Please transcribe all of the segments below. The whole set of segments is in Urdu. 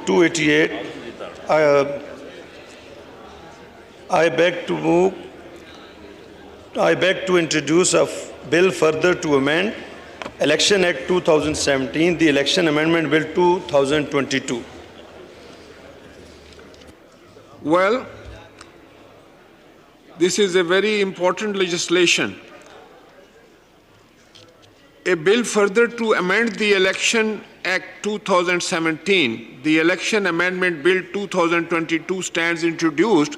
288, I beg to introduce a bill further to amend Election Act 2017, the Election Amendment Bill 2022. Well, this is a very important legislation. A bill further to amend the Election Act 2017, the Election Amendment Bill 2022 stands introduced,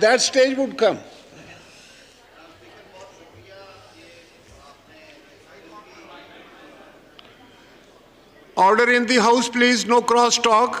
That stage would come. Order in the house, please. No cross talk.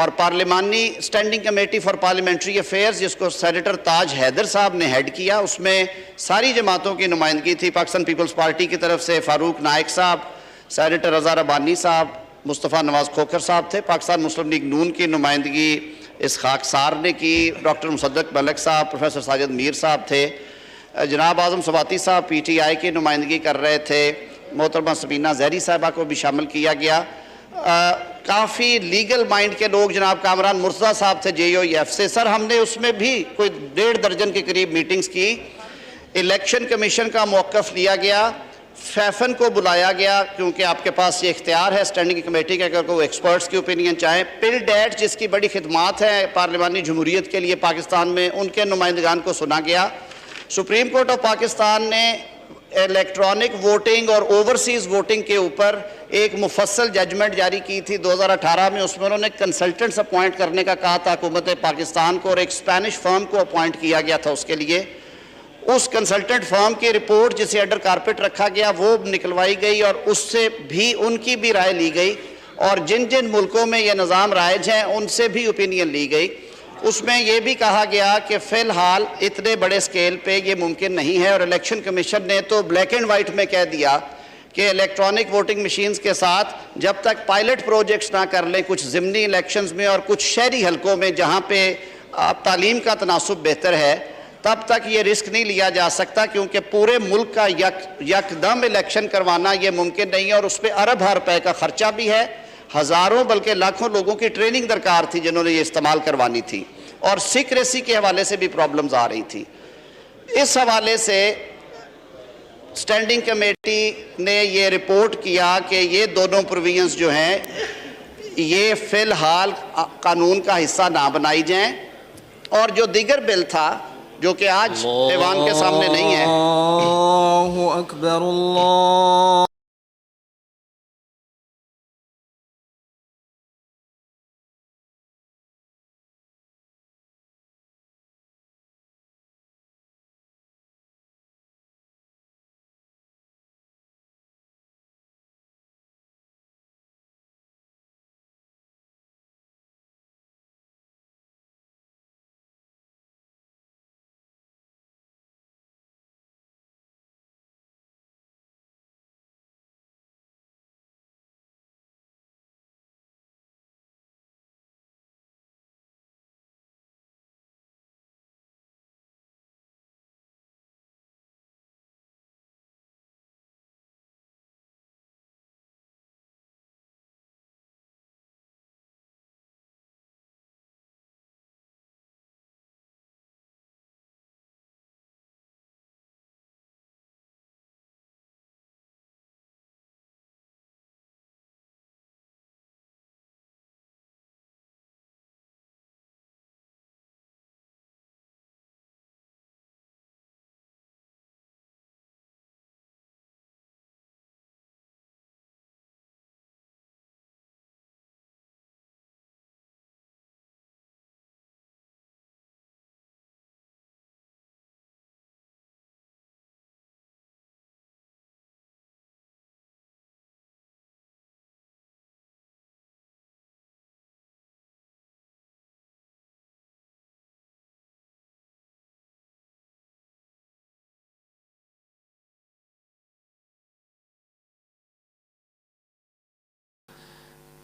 اور پارلیمانی standing committee for parliamentary affairs جس کو سینیٹر تاج حیدر صاحب نے ہیڈ کیا، اس میں ساری جماعتوں کی نمائندگی تھی۔ پاکستان پیپلز پارٹی کی طرف سے فاروق نائک صاحب، سینیٹر رضا ربانی صاحب، مصطفیٰ نواز کھوکھر صاحب تھے۔ پاکستان مسلم لیگ نون کی نمائندگی اسحاق سار نے کی، ڈاکٹر مصدق ملک صاحب، پروفیسر ساجد میر صاحب تھے، جناب اعظم سواتی صاحب پی ٹی آئی کی نمائندگی کر رہے تھے، محترمہ سبینہ زہری صاحبہ کو بھی شامل کیا گیا۔ کافی لیگل مائنڈ کے لوگ، جناب کامران مرتضیٰ صاحب تھے جے او ای ایف سے۔ سر ہم نے اس میں بھی کوئی 1.5 درجن کے قریب میٹنگز کی۔ الیکشن کمیشن کا موقف لیا گیا، فیفن کو بلایا گیا کیونکہ آپ کے پاس یہ اختیار ہے اسٹینڈنگ کمیٹی کا اگر کوئی ایکسپرٹس کی اوپینین چاہیں۔ پل ڈیٹ جس کی بڑی خدمات ہیں پارلیمانی جمہوریت کے لیے پاکستان میں، ان کے نمائندگان کو سنا گیا۔ سپریم کورٹ آف پاکستان نے الیکٹرانک ووٹنگ اور اوورسیز ووٹنگ کے اوپر ایک مفصل ججمنٹ جاری کی تھی 2018 میں۔ اس میں انہوں نے کنسلٹنٹس اپوائنٹ کرنے کا کہا تھا حکومت پاکستان کو، اور ایک اسپینش فرم کو اپوائنٹ کیا گیا تھا اس کے لیے۔ اس کنسلٹنٹ فرم کی رپورٹ جسے انڈر کارپٹ رکھا گیا وہ نکلوائی گئی، اور اس سے بھی ان کی بھی رائے لی گئی، اور جن جن ملکوں میں یہ نظام رائج ہیں ان سے بھی اوپینین لی گئی۔ اس میں یہ بھی کہا گیا کہ فی الحال اتنے بڑے سکیل پہ یہ ممکن نہیں ہے، اور الیکشن کمیشن نے تو بلیک اینڈ وائٹ میں کہہ دیا کہ الیکٹرانک ووٹنگ مشینز کے ساتھ جب تک پائلٹ پروجیکٹس نہ کر لیں کچھ ضمنی الیکشنز میں اور کچھ شہری حلقوں میں جہاں پہ تعلیم کا تناسب بہتر ہے، تب تک یہ رسک نہیں لیا جا سکتا، کیونکہ پورے ملک کا یکدم الیکشن کروانا یہ ممکن نہیں ہے، اور اس پہ ارب روپے کا خرچہ بھی ہے۔ ہزاروں بلکہ لاکھوں لوگوں کی ٹریننگ درکار تھی جنہوں نے یہ استعمال کروانی تھی، اور سیکریسی کے حوالے سے بھی پرابلمز آ رہی تھی۔ اس حوالے سے اسٹینڈنگ کمیٹی نے یہ رپورٹ کیا کہ یہ دونوں پروویژنز جو ہیں یہ فی الحال قانون کا حصہ نہ بنائی جائیں، اور جو دیگر بل تھا جو کہ آج ایوان کے سامنے نہیں ہے۔ اللہ اکبر اللہ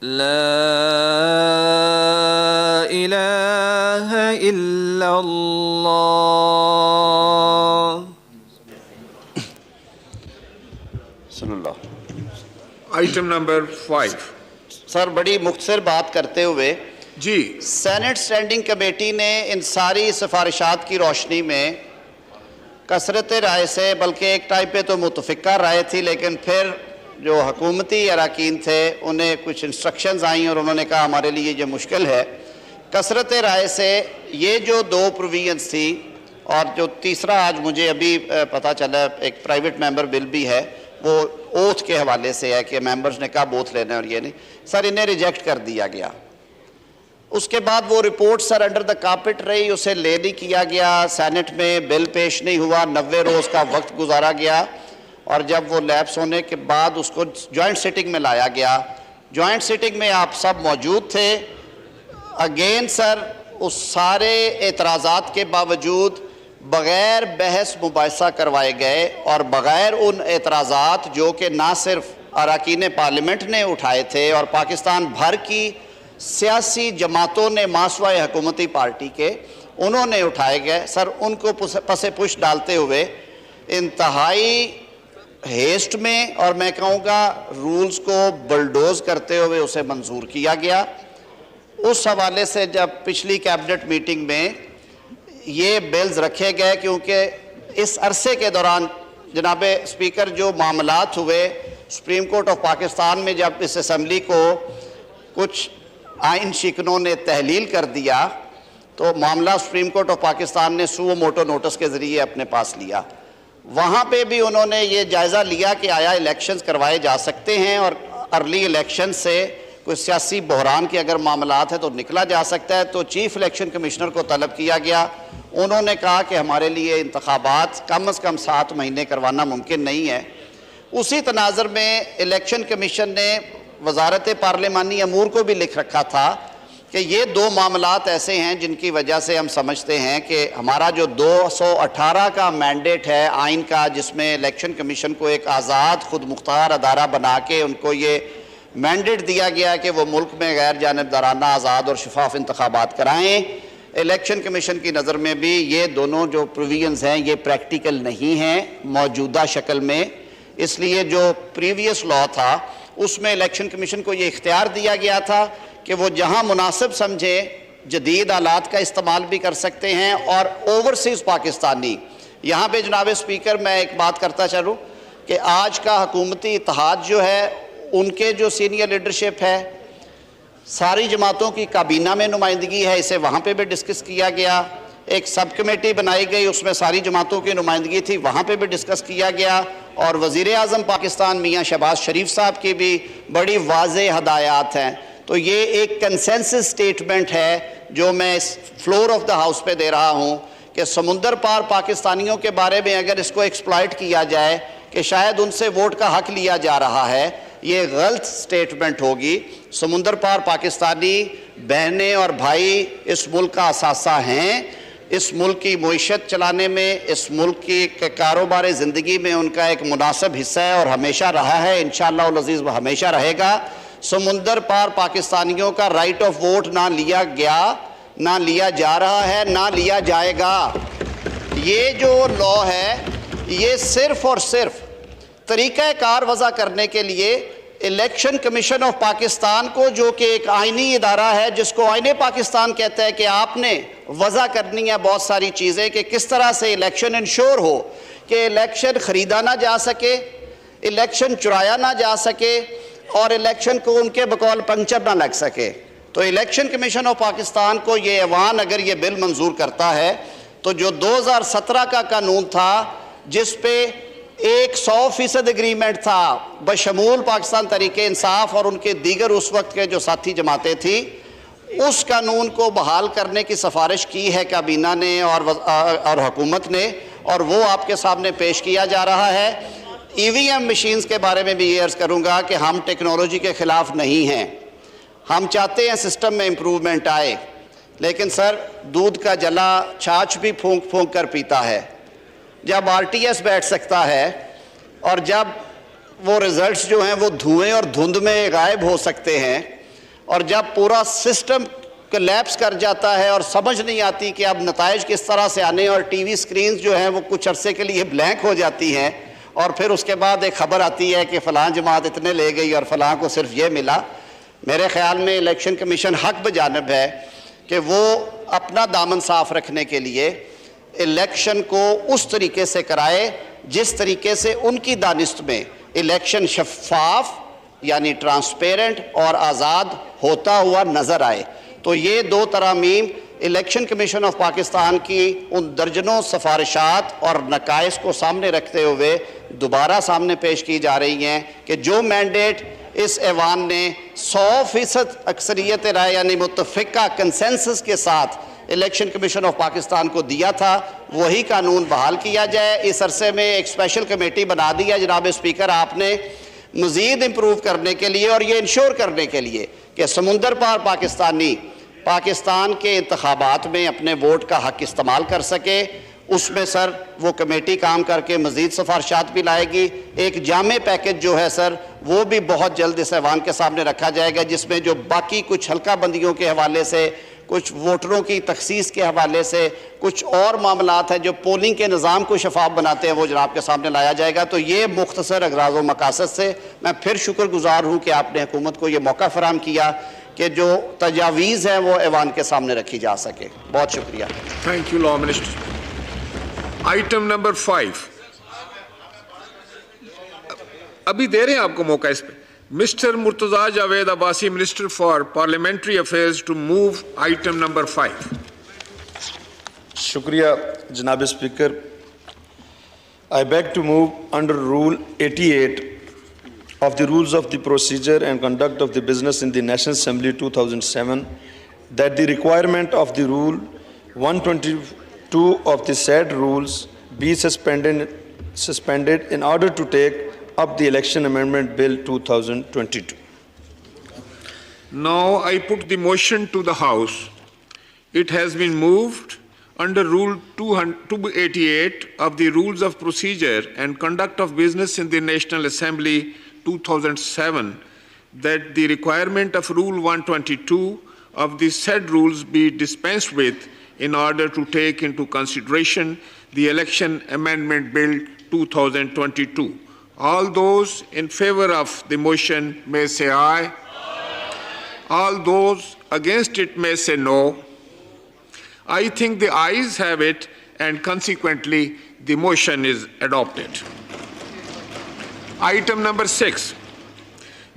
لا الہ الا اللہ۔ صلی اللہ۔ Item number 5۔ سر بڑی مختصر بات کرتے ہوئے جی سینٹ اسٹینڈنگ کمیٹی نے ان ساری سفارشات کی روشنی میں کثرت رائے سے، بلکہ ایک ٹائم پہ تو متفقہ رائے تھی، لیکن پھر جو حکومتی اراکین تھے انہیں کچھ انسٹرکشنز آئیں اور انہوں نے کہا ہمارے لیے یہ مشکل ہے، کثرت رائے سے یہ جو 2 پروویژنز تھی، اور جو تیسرا آج مجھے ابھی پتہ چلا ایک پرائیویٹ ممبر بل بھی ہے، وہ اوتھ کے حوالے سے ہے کہ ممبرز نے کہا اوتھ لینا ہے اور یہ نہیں، سر انہیں ریجیکٹ کر دیا گیا۔ اس کے بعد وہ report sir under the carpet رہی، اسے لے نہیں کیا گیا، سینٹ میں بل پیش نہیں ہوا، 90 روز کا وقت گزارا گیا، اور جب وہ لیپس ہونے کے بعد اس کو جوائنٹ سیٹنگ میں لایا گیا۔ جوائنٹ سیٹنگ میں آپ سب موجود تھے، اگین سر اس سارے اعتراضات کے باوجود بغیر بحث مباحثہ کروائے گئے اور بغیر ان اعتراضات جو کہ نہ صرف اراکین پارلیمنٹ نے اٹھائے تھے اور پاکستان بھر کی سیاسی جماعتوں نے ماسوائے حکومتی پارٹی کے انہوں نے اٹھائے گئے سر، ان کو پس پش ڈالتے ہوئے انتہائی ہیسٹ میں اور میں کہوں گا رولز کو بلڈوز کرتے ہوئے اسے منظور کیا گیا۔ اس حوالے سے جب پچھلی کیبنٹ میٹنگ میں یہ بلز رکھے گئے، کیونکہ اس عرصے کے دوران جناب اسپیکر جو معاملات ہوئے سپریم کورٹ آف پاکستان میں، جب اس اسمبلی کو کچھ آئین شکنوں نے تحلیل کر دیا تو معاملہ سپریم کورٹ آف پاکستان نے سو موٹو نوٹس کے ذریعے اپنے پاس لیا۔ وہاں پہ بھی انہوں نے یہ جائزہ لیا کہ آیا الیکشنز کروائے جا سکتے ہیں اور ارلی الیکشن سے کوئی سیاسی بحران کے اگر معاملات ہیں تو نکلا جا سکتا ہے۔ تو چیف الیکشن کمشنر کو طلب کیا گیا، انہوں نے کہا کہ ہمارے لیے انتخابات کم از کم 7 مہینے کروانا ممکن نہیں ہے۔ اسی تناظر میں الیکشن کمیشن نے وزارت پارلیمانی امور کو بھی لکھ رکھا تھا کہ یہ 2 معاملات ایسے ہیں جن کی وجہ سے ہم سمجھتے ہیں کہ ہمارا جو 218 کا مینڈیٹ ہے آئین کا، جس میں الیکشن کمیشن کو ایک آزاد خود مختار ادارہ بنا کے ان کو یہ مینڈیٹ دیا گیا کہ وہ ملک میں غیر جانبدارانہ آزاد اور شفاف انتخابات کرائیں، الیکشن کمیشن کی نظر میں بھی یہ دونوں جو پروویژنز ہیں یہ پریکٹیکل نہیں ہیں موجودہ شکل میں۔ اس لیے جو پریویس لا تھا اس میں الیکشن کمیشن کو یہ اختیار دیا گیا تھا کہ وہ جہاں مناسب سمجھے جدید آلات کا استعمال بھی کر سکتے ہیں اور اوورسیز پاکستانی۔ یہاں پہ جناب اسپیکر میں ایک بات کرتا چلوں کہ آج کا حکومتی اتحاد جو ہے ان کے جو سینئر لیڈرشپ ہے، ساری جماعتوں کی کابینہ میں نمائندگی ہے، اسے وہاں پہ بھی ڈسکس کیا گیا۔ ایک سب کمیٹی بنائی گئی، اس میں ساری جماعتوں کی نمائندگی تھی، وہاں پہ بھی ڈسکس کیا گیا، اور وزیر اعظم پاکستان میاں شہباز شریف صاحب کی بھی بڑی واضح ہدایات ہیں۔ تو یہ ایک کنسنسس سٹیٹمنٹ ہے جو میں اس فلور آف دا ہاؤس پہ دے رہا ہوں کہ سمندر پار پاکستانیوں کے بارے میں اگر اس کو ایکسپلائٹ کیا جائے کہ شاید ان سے ووٹ کا حق لیا جا رہا ہے، یہ غلط سٹیٹمنٹ ہوگی۔ سمندر پار پاکستانی بہنیں اور بھائی اس ملک کا اثاثہ ہیں، اس ملک کی معیشت چلانے میں، اس ملک کی کاروبار زندگی میں ان کا ایک مناسب حصہ ہے اور ہمیشہ رہا ہے، انشاءاللہ العزیز وہ ہمیشہ رہے گا۔ سمندر پار پاکستانیوں کا رائٹ آف ووٹ نہ لیا گیا، نہ لیا جا رہا ہے، نہ لیا جائے گا۔ یہ جو لا ہے یہ صرف اور صرف طریقہ کار وضع کرنے کے لیے الیکشن کمیشن آف پاکستان کو، جو کہ ایک آئینی ادارہ ہے جس کو آئین پاکستان کہتا ہے کہ آپ نے وضع کرنی ہے بہت ساری چیزیں کہ کس طرح سے الیکشن انشور ہو، کہ الیکشن خریدا نہ جا سکے، الیکشن چرایا نہ جا سکے اور الیکشن کو ان کے بقول پنکچر نہ لگ سکے۔ تو الیکشن کمیشن آف پاکستان کو یہ ایوان اگر یہ بل منظور کرتا ہے تو جو 2017 کا قانون تھا جس پہ 100% اگریمنٹ تھا بشمول پاکستان تحریک انصاف اور ان کے دیگر اس وقت کے جو ساتھی جماعتیں تھیں، اس قانون کو بحال کرنے کی سفارش کی ہے کابینہ نے اور حکومت نے، اور وہ آپ کے سامنے پیش کیا جا رہا ہے۔ ای وی ایم مشینز کے بارے میں بھی یہ عرض کروں گا کہ ہم ٹیکنالوجی کے خلاف نہیں ہیں، ہم چاہتے ہیں سسٹم میں امپروومنٹ آئے، لیکن سر دودھ کا جلا چھاچھ بھی پھونک پھونک کر پیتا ہے۔ جب آر ٹی ایس بیٹھ سکتا ہے اور جب وہ ریزلٹس جو ہیں وہ دھوئیں اور دھند میں غائب ہو سکتے ہیں، اور جب پورا سسٹم کلیپس کر جاتا ہے اور سمجھ نہیں آتی کہ اب نتائج کس طرح سے آنے، اور ٹی وی سکرینز جو ہیں وہ کچھ عرصے کے لیے بلینک ہو جاتی ہیں، اور پھر اس کے بعد ایک خبر آتی ہے کہ فلاں جماعت اتنے لے گئی اور فلاں کو صرف یہ ملا۔ میرے خیال میں الیکشن کمیشن حق بجانب ہے کہ وہ اپنا دامن صاف رکھنے کے لیے الیکشن کو اس طریقے سے کرائے جس طریقے سے ان کی دانست میں الیکشن شفاف یعنی ٹرانسپیرنٹ اور آزاد ہوتا ہوا نظر آئے۔ تو یہ 2 ترامیم الیکشن کمیشن آف پاکستان کی ان درجنوں سفارشات اور نقائص کو سامنے رکھتے ہوئے دوبارہ سامنے پیش کی جا رہی ہیں کہ جو مینڈیٹ اس ایوان نے 100% اکثریت رائے یعنی متفقہ کنسنسس کے ساتھ الیکشن کمیشن آف پاکستان کو دیا تھا وہی قانون بحال کیا جائے۔ اس عرصے میں ایک اسپیشل کمیٹی بنا دی ہے جناب اسپیکر آپ نے مزید امپروو کرنے کے لیے اور یہ انشور کرنے کے لیے کہ سمندر پار پاکستانی پاکستان کے انتخابات میں اپنے ووٹ کا حق استعمال کر سکے. اس میں سر وہ کمیٹی کام کر کے مزید سفارشات بھی لائے گی. ایک جامع پیکج جو ہے سر وہ بھی بہت جلد اس ایوان کے سامنے رکھا جائے گا، جس میں جو باقی کچھ حلقہ بندیوں کے حوالے سے، کچھ ووٹروں کی تخصیص کے حوالے سے، کچھ اور معاملات ہیں جو پولنگ کے نظام کو شفاف بناتے ہیں، وہ جناب کے سامنے لایا جائے گا. تو یہ مختصر اغراض و مقاصد سے میں پھر شکر گزار ہوں کہ آپ نے حکومت کو یہ موقع فراہم کیا کہ جو تجاویز ہیں وہ ایوان کے سامنے رکھی جا سکے. بہت شکریہ. Thank you, Law Minister. Item number 5. ابھی دے رہے ہیں آپ کو موقع اس پہ. Mr. Murtaza Javed Abbasi, Minister for Parliamentary Affairs, to move item number 5. شکریہ جناب speaker. I beg to move under Rule 88 of the Rules of the Procedure and Conduct of the Business in the National Assembly 2007 that the requirement of the Rule 122 of the said rules be suspended in order to take up the Election Amendment Bill 2022. Now I put the motion to the House. It has been moved under Rule 288 of the Rules of Procedure and Conduct of Business in the National Assembly 2007 that the requirement of Rule 122 of the said rules be dispensed with in order to take into consideration the Election Amendment Bill 2022. All those in favor of the motion may say aye. All those against it may say no. I think the ayes have it, and consequently the motion is adopted. Item number 6.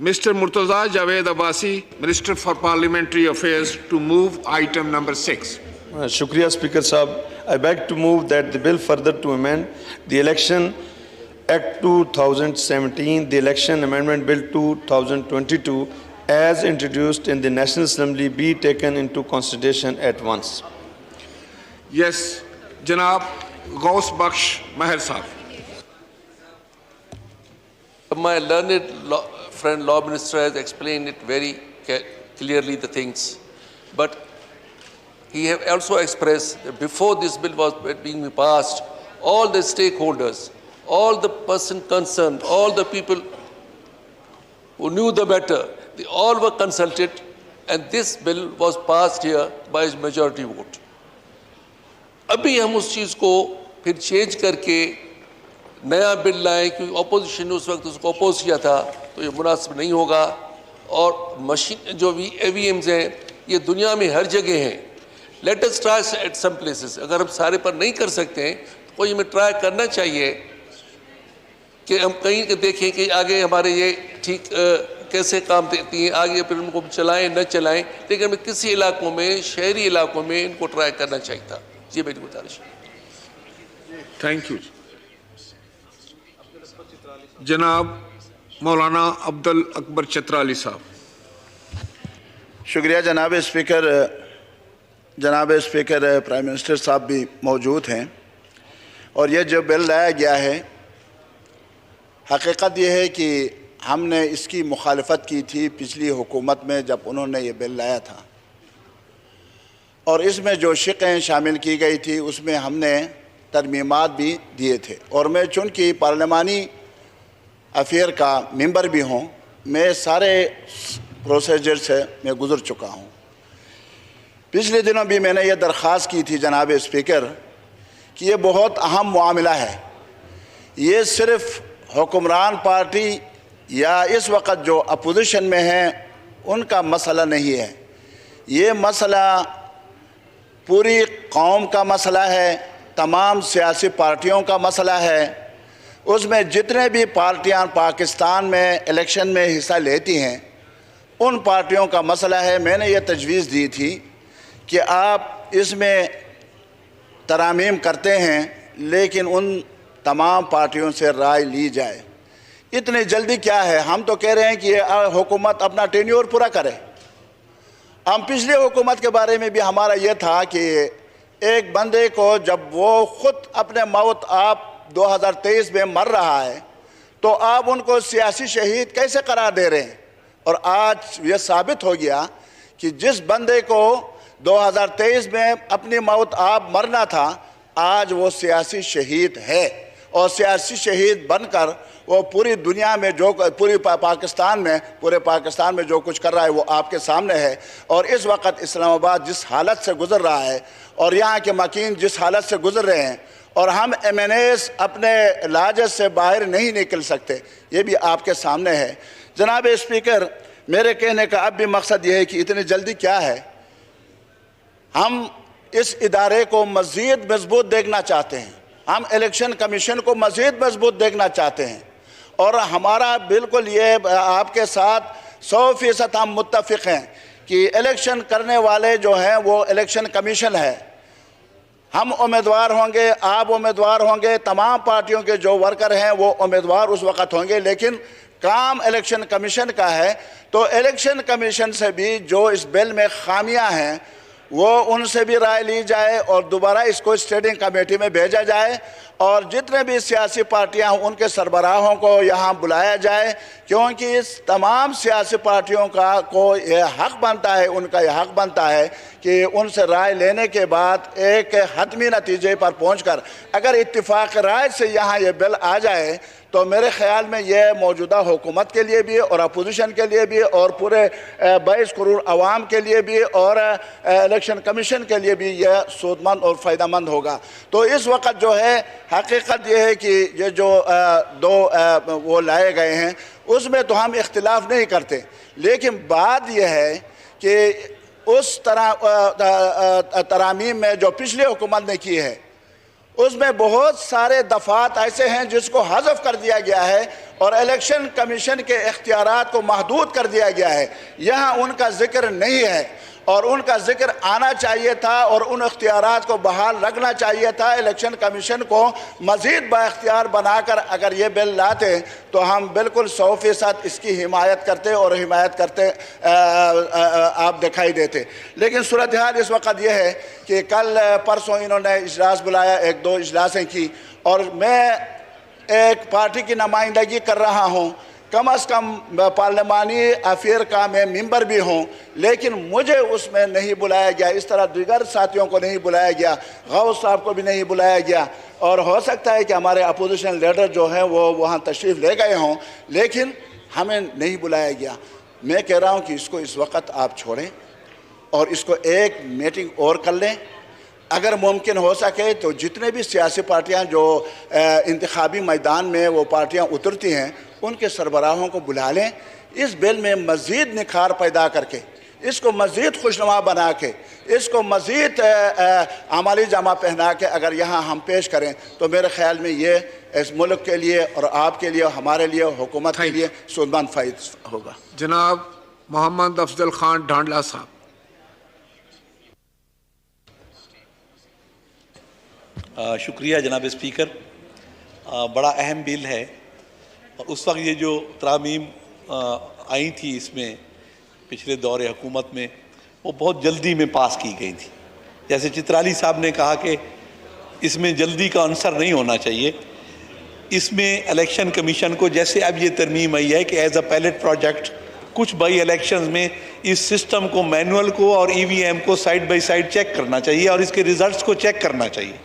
Mr. Murtaza Javed Abbasi, Minister for Parliamentary Affairs, to move item number 6. شکریہ اسپیکر صاحب. I beg to move that the bill further to amend the Election Act 2017, the Election Amendment Bill 2022, as introduced in the National Assembly, be taken into consideration at once. Yes, Janab Ghaus Bakhsh Maher Sahab. My learned friend Law Minister has explained it very clearly, the things. But he have also expressed that before this bill was being passed, all the stakeholders, all the person concerned, all the people who knew the matter, they all were consulted, and this bill was passed here by a majority vote. ابھی ہم اس چیز کو پھر چینج کر کے نیا بل لائیں کیونکہ اپوزیشن نے اس وقت اس کو اپوز کیا تھا، تو یہ مناسب نہیں ہوگا. اور مشین جو بھی ای وی ایمز ہیں یہ دنیا میں ہر جگہ ہیں. Let us try at some places. اگر ہم سارے پر نہیں کر سکتے ہیں تو کوئی ہمیں ٹرائی کرنا چاہیے کہ ہم کہیں دیکھیں کہ آگے ہمارے یہ ٹھیک کیسے کام دیتی ہیں، آگے پھر ان کو چلائیں نہ چلائیں، لیکن ہمیں کسی علاقوں میں، شہری علاقوں میں ان کو ٹرائی کرنا چاہیے تھا. یہ میری گزارش ہے. Thank you. جناب مولانا عبد الاکبر چترالی صاحب. شکریہ جناب اسپیکر. جناب اسپیکر پرائم منسٹر صاحب بھی موجود ہیں، اور یہ جو بل لایا گیا ہے، حقیقت یہ ہے کہ ہم نے اس کی مخالفت کی تھی پچھلی حکومت میں جب انہوں نے یہ بل لایا تھا، اور اس میں جو شقیں شامل کی گئی تھی اس میں ہم نے ترمیمات بھی دیے تھے. اور میں چونکہ پارلیمانی افیئر کا ممبر بھی ہوں، میں سارے پروسیجر سے میں گزر چکا ہوں. پچھلے دنوں بھی میں نے یہ درخواست کی تھی جناب اسپیکر کہ یہ بہت اہم معاملہ ہے. یہ صرف حکمران پارٹی یا اس وقت جو اپوزیشن میں ہیں ان کا مسئلہ نہیں ہے، یہ مسئلہ پوری قوم کا مسئلہ ہے، تمام سیاسی پارٹیوں کا مسئلہ ہے. اس میں جتنے بھی پارٹیاں پاکستان میں الیکشن میں حصہ لیتی ہیں ان پارٹیوں کا مسئلہ ہے. میں نے یہ تجویز دی تھی کہ آپ اس میں ترامیم کرتے ہیں لیکن ان تمام پارٹیوں سے رائے لی جائے. اتنی جلدی کیا ہے؟ ہم تو کہہ رہے ہیں کہ یہ حکومت اپنا ٹینیور پورا کرے. ہم پچھلی حکومت کے بارے میں بھی ہمارا یہ تھا کہ ایک بندے کو جب وہ خود اپنے موت آپ 2023 میں مر رہا ہے تو آپ ان کو سیاسی شہید کیسے قرار دے رہے ہیں؟ اور آج یہ ثابت ہو گیا کہ جس بندے کو 2023 میں اپنی موت آپ مرنا تھا، آج وہ سیاسی شہید ہے، اور سیاسی شہید بن کر وہ پوری دنیا میں پورے پاکستان میں جو کچھ کر رہا ہے وہ آپ کے سامنے ہے۔ اور اس وقت اسلام آباد جس حالت سے گزر رہا ہے اور یہاں کے مکین جس حالت سے گزر رہے ہیں، اور ہم ایم این ایز اپنے لاجت سے باہر نہیں نکل سکتے، یہ بھی آپ کے سامنے ہے۔ جناب اسپیکر، میرے کہنے کا اب بھی مقصد یہ ہے کہ اتنی جلدی کیا ہے، ہم اس ادارے کو مزید مضبوط دیکھنا چاہتے ہیں، ہم الیکشن کمیشن کو مزید مضبوط دیکھنا چاہتے ہیں، اور ہمارا بالکل یہ آپ کے ساتھ 100% ہم متفق ہیں کہ الیکشن کرنے والے جو ہیں وہ الیکشن کمیشن ہے۔ ہم امیدوار ہوں گے، آپ امیدوار ہوں گے، تمام پارٹیوں کے جو ورکر ہیں وہ امیدوار اس وقت ہوں گے، لیکن کام الیکشن کمیشن کا ہے۔ تو الیکشن کمیشن سے بھی جو اس بل میں خامیاں ہیں وہ ان سے بھی رائے لی جائے اور دوبارہ اس کو اسٹینڈنگ کمیٹی میں بھیجا جائے، اور جتنے بھی سیاسی پارٹیاں ہیں ان کے سربراہوں کو یہاں بلایا جائے، کیونکہ اس تمام سیاسی پارٹیوں کو یہ حق بنتا ہے، ان کا یہ حق بنتا ہے کہ ان سے رائے لینے کے بعد ایک حتمی نتیجے پر پہنچ کر اگر اتفاق رائے سے یہاں یہ بل آ جائے تو میرے خیال میں یہ موجودہ حکومت کے لیے بھی اور اپوزیشن کے لیے بھی اور پورے 22 کروڑ عوام کے لیے بھی اور الیکشن کمیشن کے لیے بھی یہ سود مند اور فائدہ مند ہوگا۔ تو اس وقت جو ہے حقیقت یہ ہے کہ یہ جو دو وہ لائے گئے ہیں اس میں تو ہم اختلاف نہیں کرتے، لیکن بات یہ ہے کہ اس طرح ترامیم میں جو پچھلی حکومت نے کی ہے اس میں بہت سارے دفعات ایسے ہیں جس کو حذف کر دیا گیا ہے اور الیکشن کمیشن کے اختیارات کو محدود کر دیا گیا ہے، یہاں ان کا ذکر نہیں ہے، اور ان کا ذکر آنا چاہیے تھا اور ان اختیارات کو بحال رکھنا چاہیے تھا۔ الیکشن کمیشن کو مزید با اختیار بنا کر اگر یہ بل لاتے تو ہم بالکل 100% اس کی حمایت کرتے اور حمایت کرتے آپ دکھائی دیتے، لیکن صورتحال اس وقت یہ ہے کہ کل پرسوں انہوں نے اجلاس بلایا، 1-2 اجلاسیں کی، اور میں ایک پارٹی کی نمائندگی کر رہا ہوں، کم از کم پارلیمانی افیر کا میں ممبر بھی ہوں، لیکن مجھے اس میں نہیں بلایا گیا، اس طرح دیگر ساتھیوں کو نہیں بلایا گیا، غوث صاحب کو بھی نہیں بلایا گیا، اور ہو سکتا ہے کہ ہمارے اپوزیشن لیڈر جو ہیں وہ وہاں تشریف لے گئے ہوں، لیکن ہمیں نہیں بلایا گیا۔ میں کہہ رہا ہوں کہ اس کو اس وقت آپ چھوڑیں اور اس کو ایک میٹنگ اور کر لیں، اگر ممکن ہو سکے تو جتنے بھی سیاسی پارٹیاں جو انتخابی میدان میں وہ پارٹیاں اترتی ہیں ان کے سربراہوں کو بلا لیں، اس بل میں مزید نکھار پیدا کر کے، اس کو مزید خوشنما بنا کے، اس کو مزید عملی جامہ پہنا کے اگر یہاں ہم پیش کریں تو میرے خیال میں یہ اس ملک کے لیے اور آپ کے لیے، ہمارے لیے، حکومت کے لیے سودمند فائد ہوگا۔ جناب محمد افضل خان ڈھانڈلا صاحب۔ شکریہ جناب اسپیکر، بڑا اہم بل ہے، اور اس وقت یہ جو ترامیم آئی تھی اس میں پچھلے دور حکومت میں وہ بہت جلدی میں پاس کی گئی تھی، جیسے چترالی صاحب نے کہا کہ اس میں جلدی کا عنصر نہیں ہونا چاہیے۔ اس میں الیکشن کمیشن کو جیسے اب یہ ترمیم آئی ہے کہ ایز اے پیلٹ پروجیکٹ کچھ بائی الیکشنز میں اس سسٹم کو، مینول کو اور ای وی ایم کو سائیڈ بائی سائیڈ چیک کرنا چاہیے اور اس کے ریزلٹس کو چیک کرنا چاہیے۔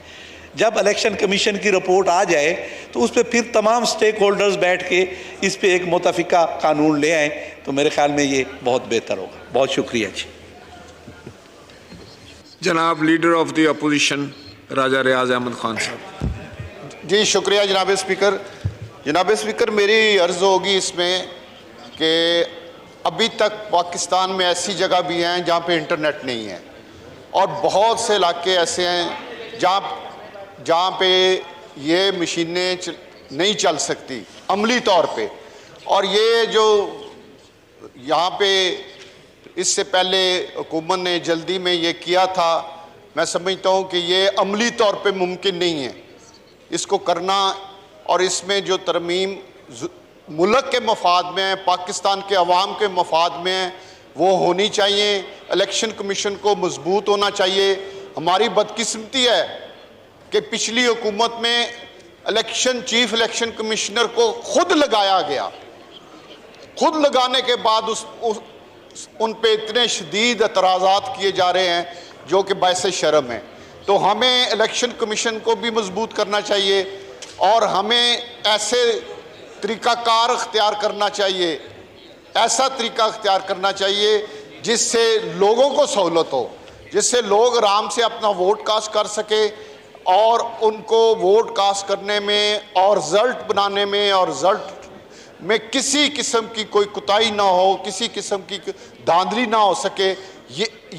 جب الیکشن کمیشن کی رپورٹ آ جائے تو اس پہ پھر تمام سٹیک ہولڈرز بیٹھ کے اس پہ ایک متفقہ قانون لے آئیں تو میرے خیال میں یہ بہت بہتر ہوگا۔ بہت شکریہ جی۔ جناب لیڈر آف دی اپوزیشن راجہ ریاض احمد خان صاحب۔ جی شکریہ جناب اسپیکر۔ جناب اسپیکر، میری عرض ہوگی اس میں کہ ابھی تک پاکستان میں ایسی جگہ بھی ہیں جہاں پہ انٹرنیٹ نہیں ہے، اور بہت سے علاقے ایسے ہیں جہاں پہ یہ مشینیں نہیں چل سکتی عملی طور پہ، اور یہ جو یہاں پہ اس سے پہلے حکومت نے جلدی میں یہ کیا تھا، میں سمجھتا ہوں کہ یہ عملی طور پہ ممکن نہیں ہے اس کو کرنا، اور اس میں جو ترمیم ملک کے مفاد میں ہے، پاکستان کے عوام کے مفاد میں ہے، وہ ہونی چاہیے۔ الیکشن کمیشن کو مضبوط ہونا چاہیے۔ ہماری بدقسمتی ہے کہ پچھلی حکومت میں چیف الیکشن کمشنر کو خود لگایا گیا، خود لگانے کے بعد ان پہ اتنے شدید اعتراضات کیے جا رہے ہیں جو کہ باعث شرم ہے. تو ہمیں الیکشن کمیشن کو بھی مضبوط کرنا چاہیے اور ہمیں ایسے طریقہ کار اختیار کرنا چاہیے, ایسا طریقہ اختیار کرنا چاہیے جس سے لوگوں کو سہولت ہو, جس سے لوگ آرام سے اپنا ووٹ کاسٹ کر سکے اور ان کو ووٹ کاسٹ کرنے میں اور رزلٹ بنانے میں اور رزلٹ میں کسی قسم کی کوئی کوتاہی نہ ہو, کسی قسم کی دھاندلی نہ ہو سکے.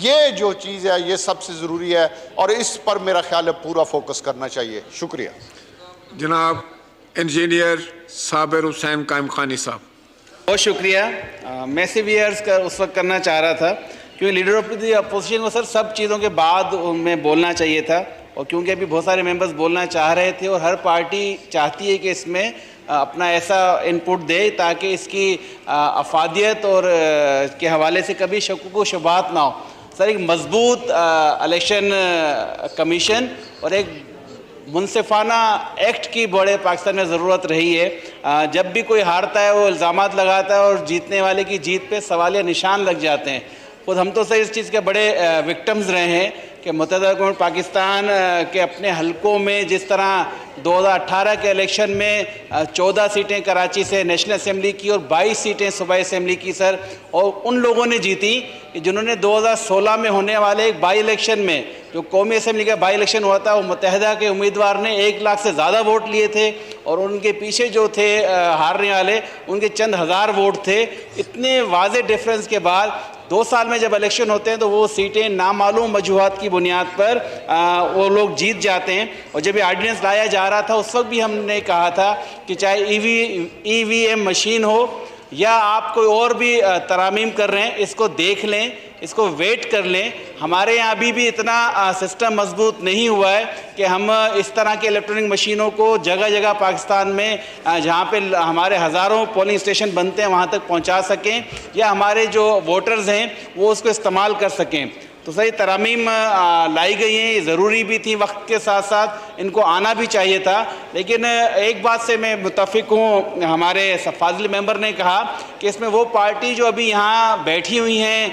یہ جو چیز ہے یہ سب سے ضروری ہے اور اس پر میرا خیال ہے پورا فوکس کرنا چاہیے. شکریہ. جناب انجینئر صابر حسین قائم خانی صاحب. بہت شکریہ. میں سے بھی عرض اس وقت کرنا چاہ رہا تھا کیونکہ لیڈر آف دی اپوزیشن کو سر سب چیزوں کے بعد میں بولنا چاہیے تھا, اور کیونکہ ابھی بہت سارے ممبرز بولنا چاہ رہے تھے اور ہر پارٹی چاہتی ہے کہ اس میں اپنا ایسا انپٹ دے تاکہ اس کی افادیت اور کے حوالے سے کبھی شک و شبہات نہ ہو. سر ایک مضبوط الیکشن کمیشن اور ایک منصفانہ ایکٹ کی بڑے پاکستان میں ضرورت رہی ہے. جب بھی کوئی ہارتا ہے وہ الزامات لگاتا ہے اور جیتنے والے کی جیت پہ سوالیہ نشان لگ جاتے ہیں. خود ہم تو سر اس چیز کے بڑے وکٹمز رہے ہیں کہ متحدہ حکومت پاکستان کے اپنے حلقوں میں جس طرح 2018 کے الیکشن میں 14 سیٹیں کراچی سے نیشنل اسمبلی کی اور 22 سیٹیں صوبائی اسمبلی کی سر, اور ان لوگوں نے جیتی کہ جنہوں نے 2016 میں ہونے والے ایک بائی الیکشن میں جو قومی اسمبلی کا بائی الیکشن ہوا تھا, وہ متحدہ کے امیدوار نے 1 لاکھ سے زیادہ ووٹ لیے تھے اور ان کے پیچھے جو تھے ہارنے والے ان کے چند ہزار ووٹ تھے. اتنے واضح ڈیفرنس کے بعد 2 سال میں جب الیکشن ہوتے ہیں تو وہ سیٹیں نامعلوم وجوہات کی بنیاد پر وہ لوگ جیت جاتے ہیں. اور جب یہ آرڈیننس لایا جا رہا تھا اس وقت بھی ہم نے کہا تھا کہ چاہے ای وی ایم مشین ہو یا آپ کوئی اور بھی ترامیم کر رہے ہیں, اس کو دیکھ لیں, اس کو ویٹ کر لیں. ہمارے یہاں ابھی بھی اتنا سسٹم مضبوط نہیں ہوا ہے کہ ہم اس طرح کے الیکٹرانک مشینوں کو جگہ جگہ پاکستان میں جہاں پہ ہمارے ہزاروں پولنگ اسٹیشن بنتے ہیں وہاں تک پہنچا سکیں یا ہمارے جو ووٹرز ہیں وہ اس کو استعمال کر سکیں. تو سر یہ ترامیم لائی گئی ہیں, یہ ضروری بھی تھی, وقت کے ساتھ ساتھ ان کو آنا بھی چاہیے تھا. لیکن ایک بات سے میں متفق ہوں, ہمارے فاضل ممبر نے کہا کہ اس میں وہ پارٹی جو ابھی یہاں بیٹھی ہوئی ہیں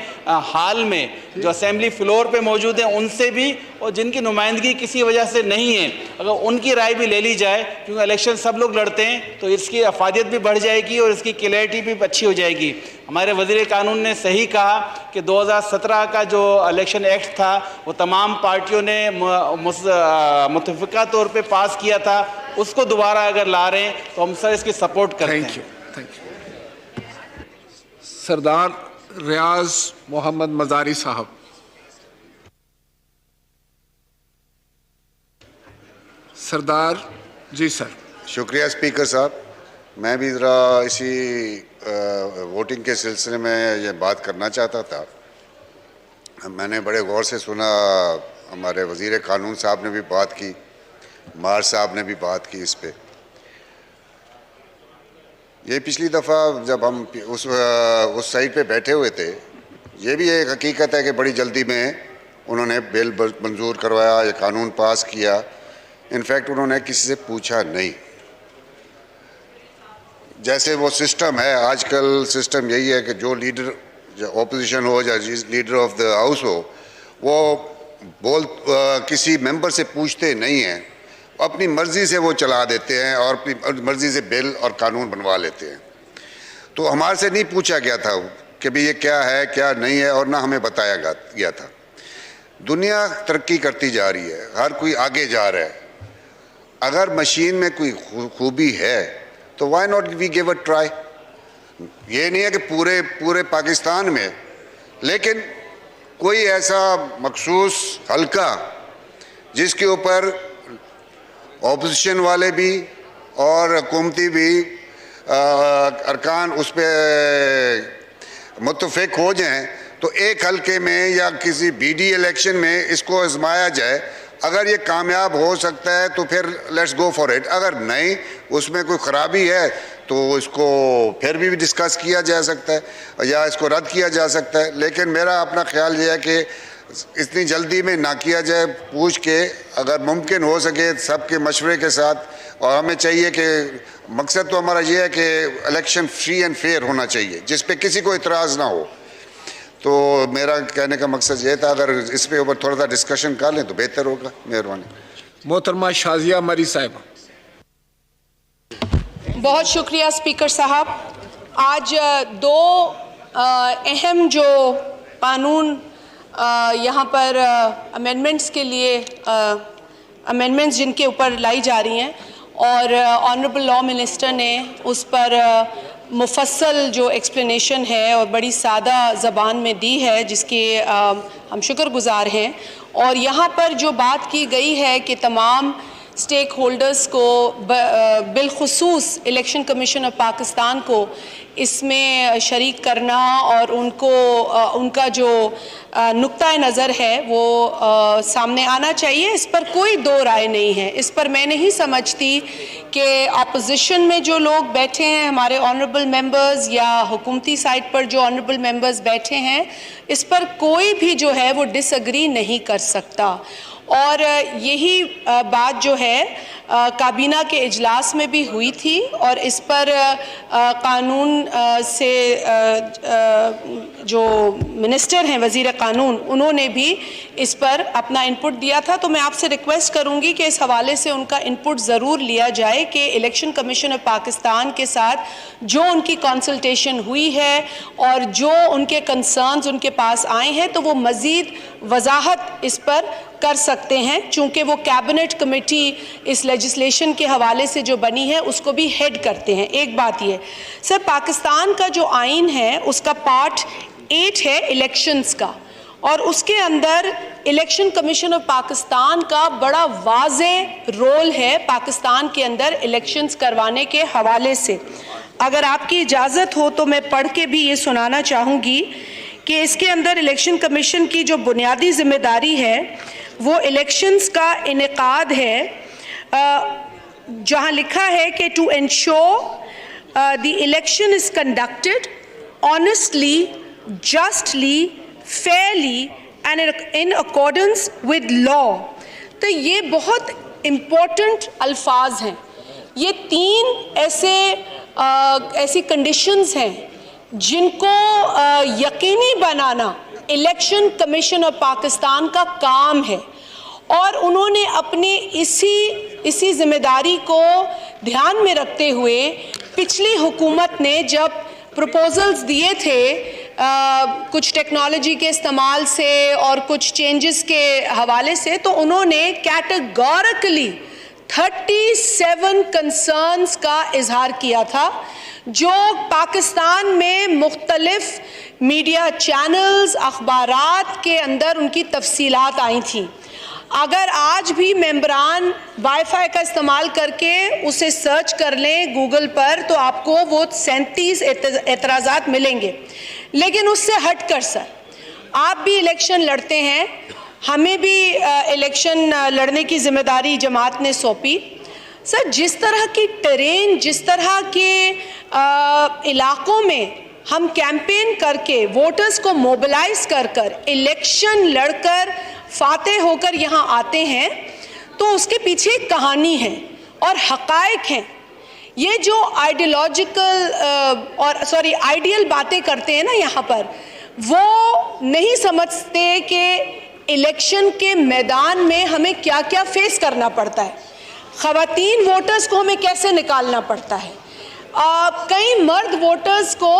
حال میں جو اسمبلی فلور پہ موجود ہیں ان سے بھی, اور جن کی نمائندگی کسی وجہ سے نہیں ہے, اگر ان کی رائے بھی لے لی جائے کیونکہ الیکشن سب لوگ لڑتے ہیں تو اس کی افادیت بھی بڑھ جائے گی اور اس کی کلیئرٹی بھی اچھی ہو جائے گی. ہمارے وزیر قانون نے صحیح کہا کہ 2017 کا جو الیکشن ایکٹ تھا وہ تمام پارٹیوں نے متفقہ طور پہ پاس کیا تھا, اس کو دوبارہ اگر لا رہے ہیں تو ہم سر اس کی سپورٹ کرتے ہیں. Thank you. سردار ریاض محمد مزاری صاحب. سردار جی سر. شکریہ اسپیکر صاحب. میں بھی ذرا اسی ووٹنگ کے سلسلے میں یہ بات کرنا چاہتا تھا. میں نے بڑے غور سے سنا, ہمارے وزیر قانون صاحب نے بھی بات کی, مار صاحب نے بھی بات کی اس پہ. یہ پچھلی دفعہ جب ہم اس سائٹ پہ بیٹھے ہوئے تھے, یہ بھی ایک حقیقت ہے کہ بڑی جلدی میں انہوں نے بل منظور کروایا, یہ قانون پاس کیا. انفیکٹ انہوں نے کسی سے پوچھا نہیں. جیسے وہ سسٹم ہے آج کل, سسٹم یہی ہے کہ جو لیڈر اپوزیشن ہو یا لیڈر آف دا ہاؤس ہو وہ کسی ممبر سے پوچھتے نہیں ہیں, اپنی مرضی سے وہ چلا دیتے ہیں اور اپنی مرضی سے بل اور قانون بنوا لیتے ہیں. تو ہمارے سے نہیں پوچھا گیا تھا کہ بھئی یہ کیا ہے کیا نہیں ہے, اور نہ ہمیں بتایا گیا تھا. دنیا ترقی کرتی جا رہی ہے, ہر کوئی آگے جا رہا ہے. اگر مشین میں کوئی خوبی ہے تو why not we give a try. یہ نہیں ہے کہ پورے پاکستان میں, لیکن کوئی ایسا مخصوص حلقہ جس کے اوپر اپوزیشن والے بھی اور حکومتی بھی ارکان اس پہ متفق ہو جائیں تو ایک حلقے میں یا کسی بی ڈی الیکشن میں اس کو آزمایا جائے. اگر یہ کامیاب ہو سکتا ہے تو پھر لیٹس گو فار اٹ. اگر نہیں, اس میں کوئی خرابی ہے تو اس کو پھر بھی ڈسکس کیا جا سکتا ہے یا اس کو رد کیا جا سکتا ہے. لیکن میرا اپنا خیال یہ ہے کہ اتنی جلدی میں نہ کیا جائے, پوچھ کے اگر ممکن ہو سکے سب کے مشورے کے ساتھ. اور ہمیں چاہیے کہ مقصد تو ہمارا یہ ہے کہ الیکشن فری اینڈ فیئر ہونا چاہیے جس پہ کسی کو اعتراض نہ ہو. تو میرا کہنے کا مقصد یہ تھا اگر اس پہ اوپر تھوڑا سا ڈسکشن کر لیں تو بہتر ہوگا. مہربانی. محترمہ شازیہ مری صاحبہ. بہت شکریہ اسپیکر صاحب. آج دو اہم جو قانون یہاں پر امینڈمنٹس کے لیے امینڈمنٹس جن کے اوپر لائی جا رہی ہیں اور آنریبل لا منسٹر نے اس پر مفصل جو ایکسپلینیشن ہے اور بڑی سادہ زبان میں دی ہے جس کے ہم شکر گزار ہیں. اور یہاں پر جو بات کی گئی ہے کہ تمام اسٹیک ہولڈرز کو بالخصوص الیکشن کمیشن آف پاکستان کو اس میں شریک کرنا اور ان کا جو نقطۂ نظر ہے وہ سامنے آنا چاہیے، اس پر کوئی دو رائے نہیں ہے. اس پر میں نہیں سمجھتی کہ اپوزیشن میں جو لوگ بیٹھے ہیں ہمارے آنریبل ممبرز یا حکومتی سائٹ پر جو آنریبل ممبرز بیٹھے ہیں اس پر کوئی بھی جو ہے وہ ڈس ایگری نہیں کر سکتا. اور یہی بات جو ہے کابینہ کے اجلاس میں بھی ہوئی تھی اور اس پر قانون سے جو منسٹر ہیں وزیر قانون انہوں نے بھی اس پر اپنا انپٹ دیا تھا. تو میں آپ سے ریکویسٹ کروں گی کہ اس حوالے سے ان کا انپٹ ضرور لیا جائے کہ الیکشن کمیشن آف پاکستان کے ساتھ جو ان کی کنسلٹیشن ہوئی ہے اور جو ان کے کنسرنز ان کے پاس آئے ہیں تو وہ مزید وضاحت اس پر کر سکتے ہیں چونکہ وہ کیبنٹ کمیٹی اس لیجسلیشن کے حوالے سے جو بنی ہے اس کو بھی ہیڈ کرتے ہیں. ایک بات یہ سر، پاکستان کا جو آئین ہے اس کا پارٹ 8 ہے الیکشنز کا اور اس کے اندر الیکشن کمیشن آف پاکستان کا بڑا واضح رول ہے پاکستان کے اندر الیکشنز کروانے کے حوالے سے. اگر آپ کی اجازت ہو تو میں پڑھ کے بھی یہ سنانا چاہوں گی کہ اس کے اندر الیکشن کمیشن کی جو بنیادی ذمہ داری ہے وہ الیکشنز کا انعقاد ہے، جہاں لکھا ہے کہ to ensure the election is conducted honestly, justly, fairly and in accordance with law. تو یہ بہت امپورٹنٹ الفاظ ہیں. یہ تین ایسی کنڈیشنز ہیں جن کو یقینی بنانا الیکشن کمیشن آف پاکستان کا کام ہے اور انہوں نے اپنی اسی ذمہ داری کو دھیان میں رکھتے ہوئے پچھلی حکومت نے جب پروپوزلز دیے تھے کچھ ٹیکنالوجی کے استعمال سے اور کچھ چینجز کے حوالے سے تو انہوں نے کیٹیگوریکلی 37 کنسرنز کا اظہار کیا تھا جو پاکستان میں مختلف میڈیا چینلز اخبارات کے اندر ان کی تفصیلات آئی تھیں. اگر آج بھی ممبران وائی فائی کا استعمال کر کے اسے سرچ کر لیں گوگل پر تو آپ کو وہ 37 اعتراضات ملیں گے. لیکن اس سے ہٹ کر سر آپ بھی الیکشن لڑتے ہیں، ہمیں بھی الیکشن لڑنے کی ذمہ داری جماعت نے سونپی. سر جس طرح کی ٹرین، جس طرح کے علاقوں میں ہم کیمپین کر کے ووٹرز کو موبلائز کر کر الیکشن لڑ کر فاتح ہو کر یہاں آتے ہیں تو اس کے پیچھے ایک کہانی ہے اور حقائق ہیں. یہ جو آئیڈیل باتیں کرتے ہیں نا یہاں پر، وہ نہیں سمجھتے کہ الیکشن کے میدان میں ہمیں کیا کیا فیس کرنا پڑتا ہے، خواتین ووٹرز کو ہمیں کیسے نکالنا پڑتا ہے. کئی مرد ووٹرز کو،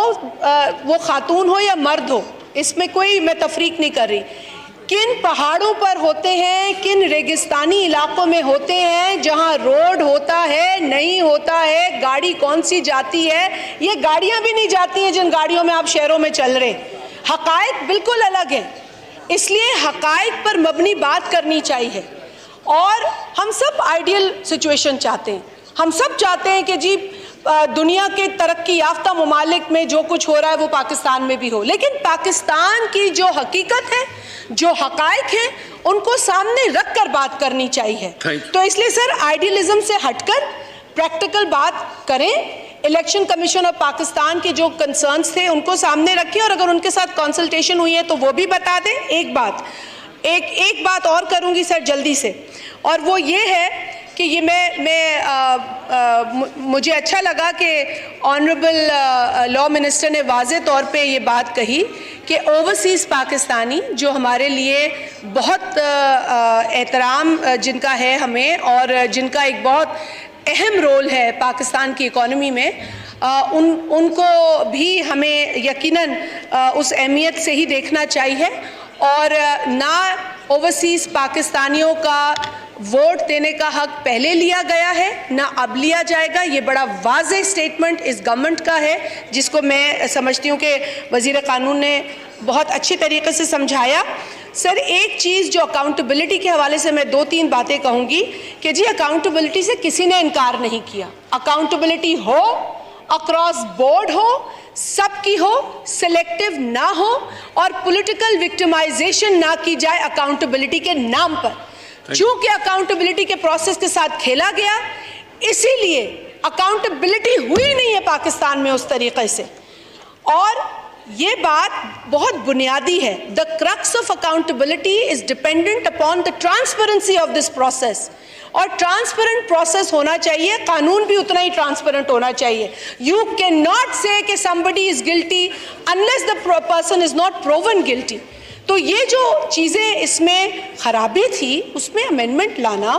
وہ خاتون ہو یا مرد ہو، اس میں کوئی میں تفریق نہیں کر رہی، کن پہاڑوں پر ہوتے ہیں، کن ریگستانی علاقوں میں ہوتے ہیں جہاں روڈ ہوتا ہے نہیں ہوتا ہے، گاڑی کون سی جاتی ہے، یہ گاڑیاں بھی نہیں جاتی ہیں جن گاڑیوں میں آپ شہروں میں چل رہے. حقائق بالکل الگ ہیں، اس لیے حقائق پر مبنی بات کرنی چاہیے. اور ہم سب آئیڈیل سچویشن چاہتے ہیں، ہم سب چاہتے ہیں کہ جی دنیا کے ترقی یافتہ ممالک میں جو کچھ ہو رہا ہے وہ پاکستان میں بھی ہو، لیکن پاکستان کی جو حقیقت ہے، جو حقائق ہیں، ان کو سامنے رکھ کر بات کرنی چاہیے. تو اس لیے سر آئیڈیلزم سے ہٹ کر پریکٹیکل بات کریں. الیکشن کمیشن آف پاکستان کے جو کنسرنز تھے ان کو سامنے رکھیں اور اگر ان کے ساتھ کنسلٹیشن ہوئی ہے تو وہ بھی بتا دیں. ایک بات اور کروں گی سر جلدی سے، اور وہ یہ ہے کہ یہ مجھے اچھا لگا کہ آنریبل لا منسٹر نے واضح طور پہ یہ بات کہی کہ اوورسیز پاکستانی جو ہمارے لیے بہت احترام جن کا ہے ہمیں اور جن کا ایک بہت اہم رول ہے پاکستان کی اکانومی میں، ان کو بھی ہمیں یقیناً اس اہمیت سے ہی دیکھنا چاہیے، اور نہ اوورسیز پاکستانیوں کا ووٹ دینے کا حق پہلے لیا گیا ہے نہ اب لیا جائے گا۔ یہ بڑا واضح سٹیٹمنٹ اس گورنمنٹ کا ہے، جس کو میں سمجھتی ہوں کہ وزیر قانون نے بہت اچھی طریقے سے سمجھایا۔ سر ایک چیز جو اکاؤنٹیبلٹی کے حوالے سے میں 2-3 باتیں کہوں گی کہ جی اکاؤنٹیبلٹی سے کسی نے انکار نہیں کیا، اکاؤنٹیبلٹی ہو، اکراس بورڈ ہو، سب کی ہو، سلیکٹیو نہ ہو، اور پولیٹیکل وکٹمائزیشن نہ کی جائے اکاؤنٹیبلٹی کے نام پر۔ چونکہ اکاؤنٹیبلٹی کے پروسیس کے ساتھ کھیلا گیا، اسی لیے اکاؤنٹیبلٹی ہوئی نہیں ہے پاکستان میں اس طریقے سے، اور یہ بات بہت بنیادی ہے۔ The crux of accountability is dependent upon the transparency of this process، اور ٹرانسپیرنٹ پروسیس ہونا چاہیے، قانون بھی اتنا ہی ٹرانسپیرنٹ ہونا چاہیے۔ You cannot say کہ somebody is guilty unless the person is not proven guilty۔ تو یہ جو چیزیں اس میں خرابی تھی، اس میں امینڈمنٹ لانا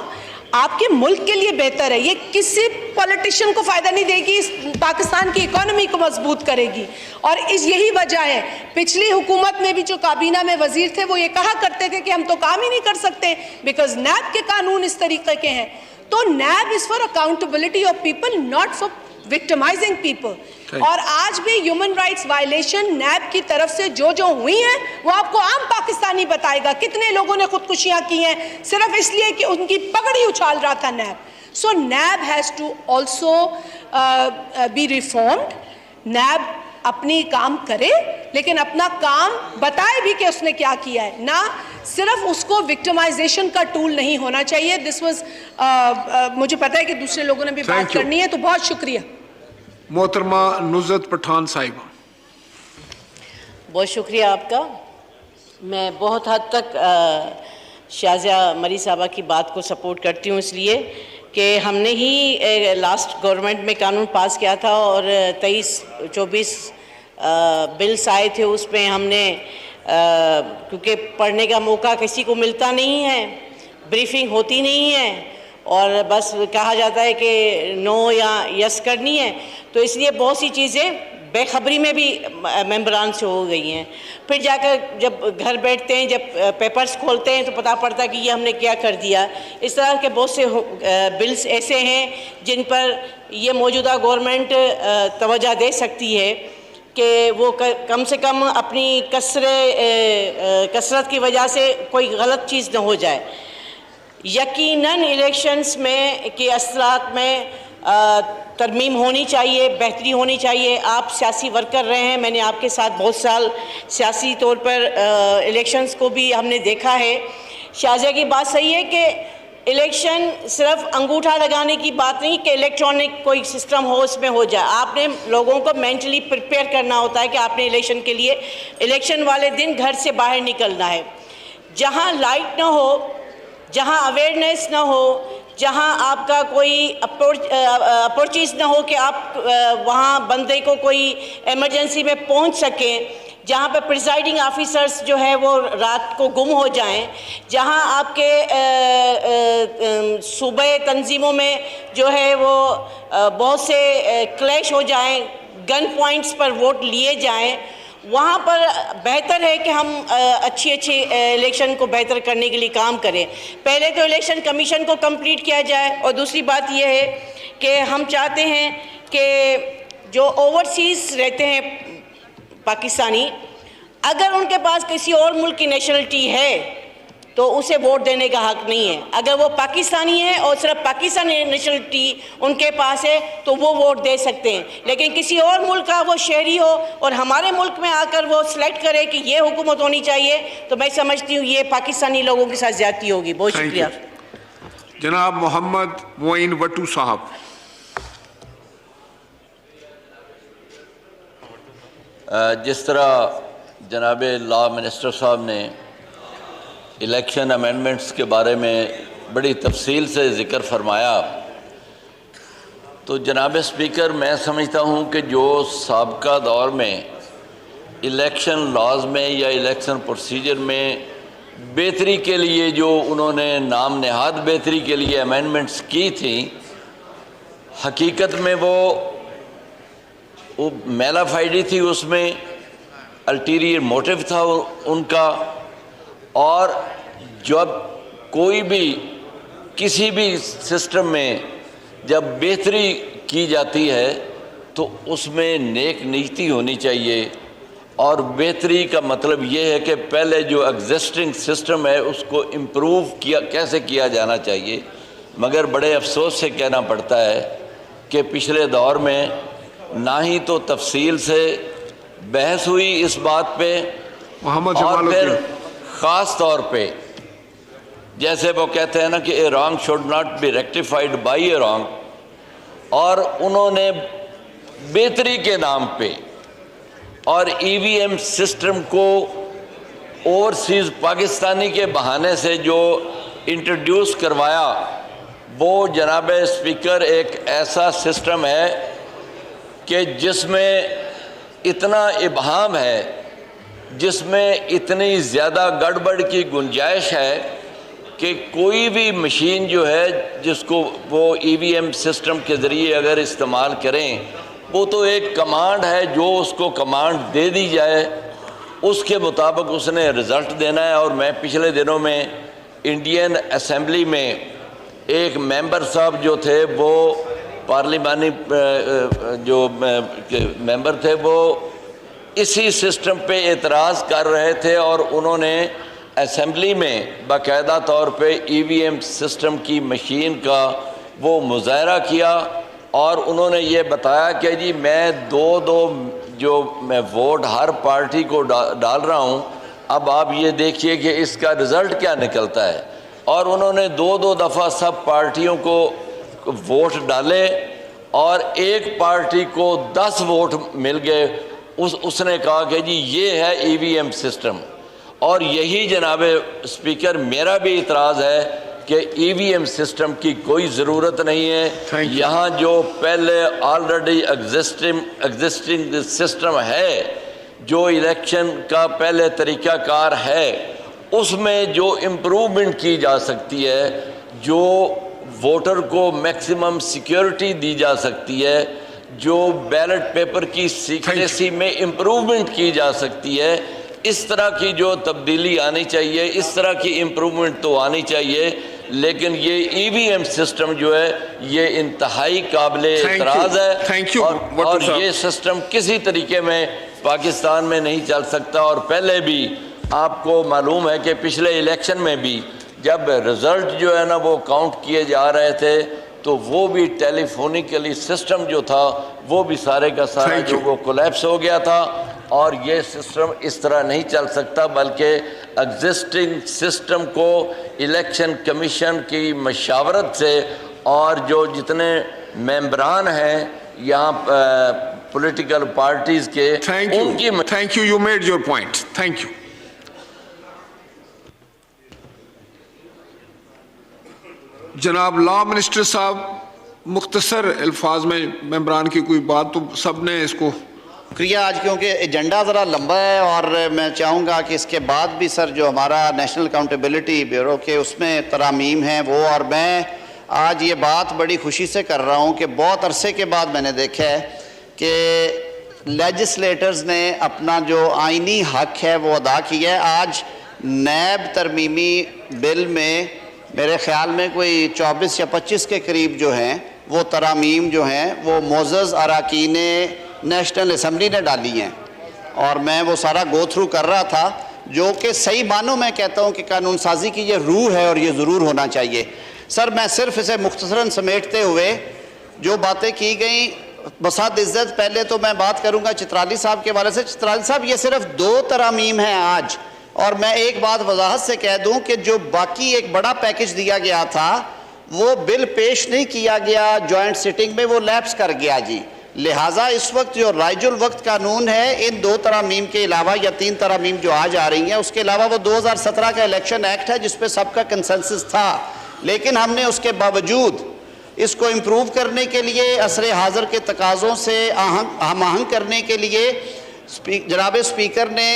آپ کے ملک کے لیے بہتر ہے۔ یہ کسی پولیٹیشین کو فائدہ نہیں دے گی، پاکستان کی اکانومی کو مضبوط کرے گی، اور یہی وجہ ہے پچھلی حکومت میں بھی جو کابینہ میں وزیر تھے وہ یہ کہا کرتے تھے کہ ہم تو کام ہی نہیں کر سکتے بیکاز نیب کے قانون اس طریقے کے ہیں۔ تو NAB is for accountability of people, not for victimizing people. اور آج بھی ہیومن رائٹس وائلیشن نیب کی طرف سے جو ہوئی ہیں وہ آپ کو عام پاکستانی بتائے گا۔ کتنے لوگوں نے خودکشیاں کی ہیں صرف اس لیے کہ ان کی پگڑی اچھال رہا تھا NAB. So NAB has to also be reformed. NAB اپنی کام کرے لیکن اپنا کام بتائے بھی کہ اس نے کیا کیا ہے، نہ صرف اس کو وکٹمائزیشن کا ٹول نہیں ہونا چاہیے۔ دس واز مجھے پتہ ہے کہ دوسرے لوگوں نے بھی بات کرنی ہے، تو بہت شکریہ۔ محترمہ نصرت پٹھان صاحبہ، بہت شکریہ آپ کا۔ میں بہت حد تک شازیہ مری صاحبہ کی بات کو سپورٹ کرتی ہوں، اس لیے کہ ہم نے ہی لاسٹ گورنمنٹ میں قانون پاس کیا تھا اور 23-24 بلز آئے تھے، اس میں ہم نے کیونکہ پڑھنے کا موقع کسی کو ملتا نہیں ہے، بریفنگ ہوتی نہیں ہے، اور بس کہا جاتا ہے کہ نو یا یس کرنی ہے، تو اس لیے بہت سی چیزیں بے خبری میں بھی ممبران سے ہو گئی ہیں۔ پھر جا کر جب گھر بیٹھتے ہیں، جب پیپرز کھولتے ہیں تو پتہ پڑتا ہے کہ یہ ہم نے کیا کر دیا۔ اس طرح کے بہت سے بلز ایسے ہیں جن پر یہ موجودہ گورنمنٹ توجہ دے سکتی ہے کہ وہ کم سے کم اپنی کثرت کی وجہ سے کوئی غلط چیز نہ ہو جائے۔ یقیناً الیکشنز میں کے اثرات میں ترمیم ہونی چاہیے، بہتری ہونی چاہیے۔ آپ سیاسی ورکر رہے ہیں، میں نے آپ کے ساتھ بہت سال سیاسی طور پر الیکشنز کو بھی ہم نے دیکھا ہے۔ شازیہ کی بات صحیح ہے کہ الیکشن صرف انگوٹھا لگانے کی بات نہیں کہ الیکٹرانک کوئی سسٹم ہو اس میں ہو جائے۔ آپ نے لوگوں کو مینٹلی پریپیئر کرنا ہوتا ہے کہ آپ نے الیکشن کے لیے الیکشن والے دن گھر سے باہر نکلنا ہے۔ جہاں لائٹ نہ ہو، جہاں اویئرنیس نہ ہو، جہاں آپ کا کوئی اپروچز نہ ہو کہ آپ وہاں بندے کو کوئی ایمرجنسی میں پہنچ سکیں، جہاں پہ پریزائڈنگ آفیسرز جو ہے وہ رات کو گم ہو جائیں، جہاں آپ کے صوبائی تنظیموں میں جو ہے وہ بہت سے کلیش ہو جائیں، گن پوائنٹس پر ووٹ لیے جائیں، وہاں پر بہتر ہے کہ ہم اچھی الیکشن کو بہتر کرنے کے لیے کام کریں۔ پہلے تو الیکشن کمیشن کو کمپلیٹ کیا جائے، اور دوسری بات یہ ہے کہ ہم چاہتے ہیں کہ جو اوورسیز رہتے ہیں پاکستانی، اگر ان کے پاس کسی اور ملک کی نیشنلٹی ہے تو اسے ووٹ دینے کا حق نہیں ہے۔ اگر وہ پاکستانی ہے اور صرف پاکستانی نیشنلٹی ان کے پاس ہے تو وہ ووٹ دے سکتے ہیں، لیکن کسی اور ملک کا وہ شہری ہو اور ہمارے ملک میں آ کر وہ سلیکٹ کرے کہ یہ حکومت ہونی چاہیے، تو میں سمجھتی ہوں یہ پاکستانی لوگوں کے ساتھ زیادتی ہوگی۔ بہت شکریہ۔ جناب محمد معین وٹو صاحب۔ جس طرح جناب لا منسٹر صاحب نے الیکشن امینڈمنٹس کے بارے میں بڑی تفصیل سے ذکر فرمایا، تو جناب اسپیکر میں سمجھتا ہوں کہ جو سابقہ دور میں الیکشن لاز میں یا الیکشن پروسیجر میں بہتری کے لیے جو انہوں نے نام نہاد بہتری کے لیے امینڈمنٹس کی تھیں، حقیقت میں وہ میلا فائڈی تھی، اس میں الٹیریئر موٹیو تھا ان کا، اور جب کوئی بھی کسی بھی سسٹم میں جب بہتری کی جاتی ہے تو اس میں نیک نیتی ہونی چاہیے، اور بہتری کا مطلب یہ ہے کہ پہلے جو ایگزسٹنگ سسٹم ہے اس کو امپروو کیسے کیا جانا چاہیے۔ مگر بڑے افسوس سے کہنا پڑتا ہے کہ پچھلے دور میں نہ ہی تو تفصیل سے بحث ہوئی اس بات پہ، اور پھر خاص طور پہ جیسے وہ کہتے ہیں نا کہ a wrong should not be rectified by a wrong, اور انہوں نے بہتری کے نام پہ اور ای وی ایم سسٹم کو اوورسیز پاکستانی کے بہانے سے جو انٹروڈیوس کروایا، وہ جناب اسپیکر ایک ایسا سسٹم ہے کہ جس میں اتنا ابہام ہے، جس میں اتنی زیادہ گڑبڑ کی گنجائش ہے کہ کوئی بھی مشین جو ہے جس کو وہ ای وی ایم سسٹم کے ذریعے اگر استعمال کریں، وہ تو ایک کمانڈ ہے، جو اس کو کمانڈ دے دی جائے اس کے مطابق اس نے رزلٹ دینا ہے۔ اور میں پچھلے دنوں میں انڈین اسمبلی میں ایک ممبر صاحب جو تھے، وہ پارلیمانی جو ممبر تھے، وہ اسی سسٹم پہ اعتراض کر رہے تھے، اور انہوں نے اسمبلی میں باقاعدہ طور پہ ای وی ایم سسٹم کی مشین کا وہ مظاہرہ کیا، اور انہوں نے یہ بتایا کہ جی میں دو جو میں ووٹ ہر پارٹی کو ڈال رہا ہوں، اب آپ یہ دیکھیے کہ اس کا رزلٹ کیا نکلتا ہے۔ اور انہوں نے دو دفعہ سب پارٹیوں کو ووٹ ڈالے، اور ایک پارٹی کو 10 ووٹ مل گئے۔ اس نے کہا کہ جی یہ ہے ای وی ایم سسٹم، اور یہی جناب اسپیکر میرا بھی اعتراض ہے کہ ای وی ایم سسٹم کی کوئی ضرورت نہیں ہے۔ یہاں جو پہلے آلریڈی ایگزسٹنگ سسٹم ہے، جو الیکشن کا پہلے طریقہ کار ہے، اس میں جو امپروومنٹ کی جا سکتی ہے، جو ووٹر کو میکسیمم سیکیورٹی دی جا سکتی ہے، جو بیلٹ پیپر کی سیکریسی میں امپروومنٹ کی جا سکتی ہے، اس طرح کی جو تبدیلی آنی چاہیے، اس طرح کی امپروومنٹ تو آنی چاہیے۔ لیکن یہ ای وی ایم سسٹم جو ہے یہ انتہائی قابل اعتراض ہے، اور یہ سسٹم کسی طریقے میں پاکستان میں نہیں چل سکتا۔ اور پہلے بھی آپ کو معلوم ہے کہ پچھلے الیکشن میں بھی جب رزلٹ جو ہے نا وہ کاؤنٹ کیے جا رہے تھے، تو وہ بھی ٹیلی فونیکلی سسٹم جو تھا وہ بھی سارے کا سارا جو وہ کولیپس ہو گیا تھا۔ اور یہ سسٹم اس طرح نہیں چل سکتا، بلکہ ایگزسٹنگ سسٹم کو الیکشن کمیشن کی مشاورت سے، اور جو جتنے ممبران ہیں یہاں پولیٹیکل پارٹیز کے، ان کی thank you, you made your point, thank you. جناب لا منسٹر صاحب، مختصر الفاظ میں ممبران کی کوئی بات، تو سب نے اس کو شکریہ۔ آج کیونکہ ایجنڈا ذرا لمبا ہے، اور میں چاہوں گا کہ اس کے بعد بھی سر جو ہمارا نیشنل اکاؤنٹیبلٹی بیورو کے اس میں ترامیم ہیں وہ، اور میں آج یہ بات بڑی خوشی سے کر رہا ہوں کہ بہت عرصے کے بعد میں نے دیکھا ہے کہ لیجسلیٹرز نے اپنا جو آئینی حق ہے وہ ادا کیا ہے۔ آج نیب ترمیمی بل میں میرے خیال میں کوئی 24 یا 25 کے قریب جو ہیں وہ ترامیم جو ہیں وہ معزز اراکین نیشنل اسمبلی نے ڈالی ہیں، اور میں وہ سارا گو تھرو کر رہا تھا، جو کہ صحیح معنوں میں کہتا ہوں کہ قانون سازی کی یہ روح ہے، اور یہ ضرور ہونا چاہیے۔ سر میں صرف اسے مختصراً سمیٹتے ہوئے جو باتیں کی گئیں، بسات عزت پہلے تو میں بات کروں گا چترالی صاحب کے حوالے سے۔ چترالی صاحب، یہ صرف 2 ترامیم ہیں آج، اور میں ایک بات وضاحت سے کہہ دوں کہ جو باقی ایک بڑا پیکج دیا گیا تھا وہ بل پیش نہیں کیا گیا جوائنٹ سٹنگ میں، وہ لیپس کر گیا جی۔ لہٰذا اس وقت جو رائج الوقت قانون ہے، ان 2 ترامیم کے علاوہ یا 3 ترامیم جو آج آ رہی ہیں، اس کے علاوہ وہ 2017 کا الیکشن ایکٹ ہے جس پہ سب کا کنسنسس تھا لیکن ہم نے اس کے باوجود اس کو امپروو کرنے کے لیے عصر حاضر کے تقاضوں سے ہم آہنگ کرنے کے لیے جناب اسپیکر نے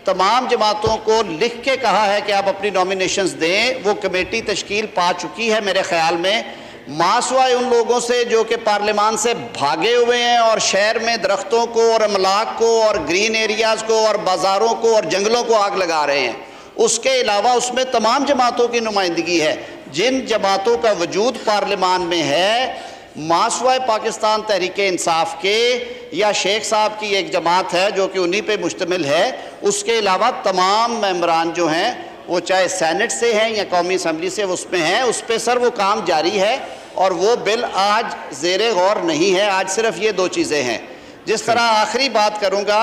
تمام جماعتوں کو لکھ کے کہا ہے کہ آپ اپنی نومینیشنز دیں. وہ کمیٹی تشکیل پا چکی ہے میرے خیال میں, ماسوائے ان لوگوں سے جو کہ پارلیمان سے بھاگے ہوئے ہیں اور شہر میں درختوں کو اور املاک کو اور گرین ایریاز کو اور بازاروں کو اور جنگلوں کو آگ لگا رہے ہیں. اس کے علاوہ اس میں تمام جماعتوں کی نمائندگی ہے. جن جماعتوں کا وجود پارلیمان میں ہے, ماسوائے پاکستان تحریک انصاف کے یا شیخ صاحب کی ایک جماعت ہے جو کہ انہی پہ مشتمل ہے, اس کے علاوہ تمام ممبران جو ہیں وہ چاہے سینٹ سے ہیں یا قومی اسمبلی سے اس میں ہیں, اس پہ سر وہ کام جاری ہے اور وہ بل آج زیر غور نہیں ہے. آج صرف یہ دو چیزیں ہیں. جس طرح آخری بات کروں گا,